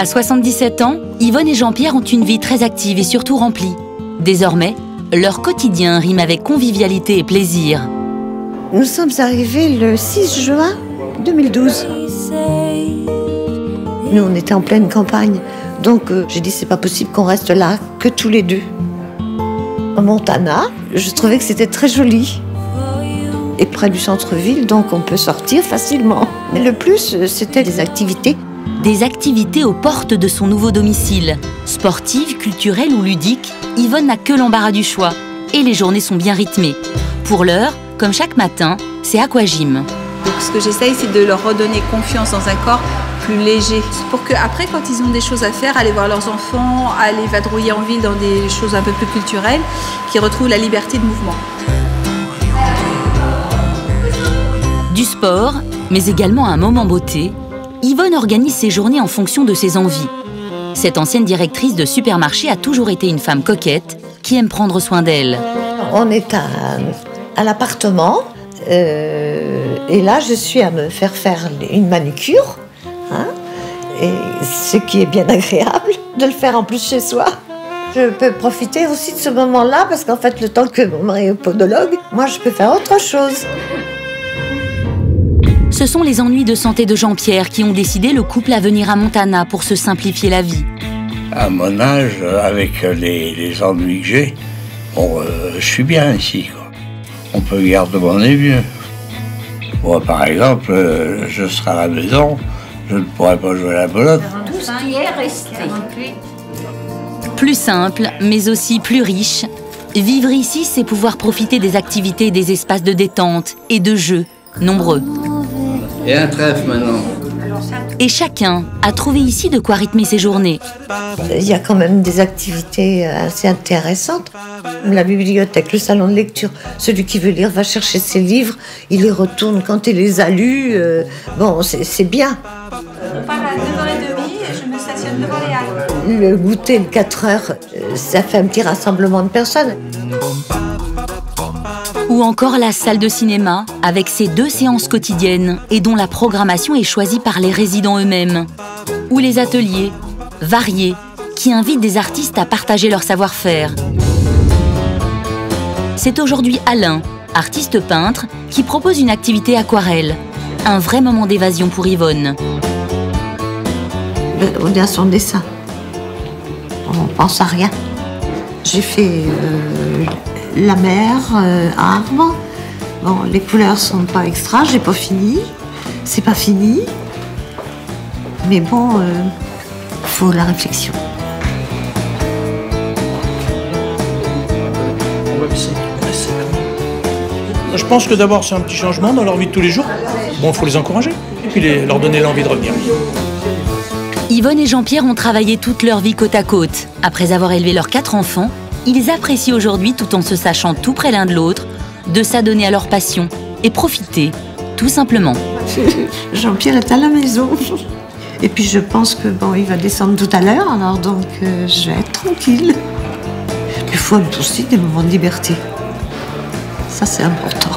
À 77 ans, Yvonne et Jean-Pierre ont une vie très active et surtout remplie. Désormais, leur quotidien rime avec convivialité et plaisir. Nous sommes arrivés le 6 juin 2012. Nous, on était en pleine campagne. Donc, j'ai dit, c'est pas possible qu'on reste là, que tous les deux. En Montana, je trouvais que c'était très joli. Et près du centre-ville, donc on peut sortir facilement. Mais le plus, c'était des activités. Des activités aux portes de son nouveau domicile. Sportives, culturelles ou ludiques, Yvonne n'a que l'embarras du choix. Et les journées sont bien rythmées. Pour l'heure, comme chaque matin, c'est aquagym. Donc ce que j'essaye, c'est de leur redonner confiance dans un corps plus léger. Pour qu'après, quand ils ont des choses à faire, aller voir leurs enfants, aller vadrouiller en ville dans des choses un peu plus culturelles, qu'ils retrouvent la liberté de mouvement. Du sport, mais également un moment beauté, Yvonne organise ses journées en fonction de ses envies. Cette ancienne directrice de supermarché a toujours été une femme coquette qui aime prendre soin d'elle. On est à l'appartement et là, je suis à me faire une manucure. Hein, et ce qui est bien agréable de le faire en plus chez soi. Je peux profiter aussi de ce moment-là parce qu'en fait, le temps que mon mari est podologue, moi, je peux faire autre chose. Ce sont les ennuis de santé de Jean-Pierre qui ont décidé le couple à venir à Montana pour se simplifier la vie. À mon âge, avec les ennuis que j'ai, bon, je suis bien ici, quoi. On peut garder mon est mieux. Moi, par exemple, je serai à la maison, je ne pourrai pas jouer à la belote. Tout ce qui est resté. Plus simple, mais aussi plus riche. Vivre ici, c'est pouvoir profiter des activités et des espaces de détente et de jeux, nombreux. Et un trèfle maintenant. Et chacun a trouvé ici de quoi rythmer ses journées. Il y a quand même des activités assez intéressantes. La bibliothèque, le salon de lecture. Celui qui veut lire va chercher ses livres, il les retourne quand il les a lus. Bon, c'est bien. On part à 9h30 et je me stationne devant les Halles. Le goûter de 4 heures, ça fait un petit rassemblement de personnes. Ou encore la salle de cinéma, avec ses 2 séances quotidiennes et dont la programmation est choisie par les résidents eux-mêmes. Ou les ateliers, variés, qui invitent des artistes à partager leur savoir-faire. C'est aujourd'hui Alain, artiste peintre, qui propose une activité aquarelle. Un vrai moment d'évasion pour Yvonne. On est à son dessin. On pense à rien. J'ai fait la mer, arbre. Bon, les couleurs sont pas extra, j'ai pas fini. C'est pas fini. Mais bon, faut la réflexion. Je pense que d'abord c'est un petit changement dans leur vie de tous les jours. Bon, il faut les encourager et puis leur donner l'envie de revenir. Yvonne et Jean-Pierre ont travaillé toute leur vie côte à côte. Après avoir élevé leurs 4 enfants, ils apprécient aujourd'hui, tout en se sachant tout près l'un de l'autre, de s'adonner à leur passion et profiter, tout simplement. Jean-Pierre est à la maison. Et puis je pense que bon, il va descendre tout à l'heure, alors donc je vais être tranquille. Il faut aussi des moments de liberté. Ça, c'est important.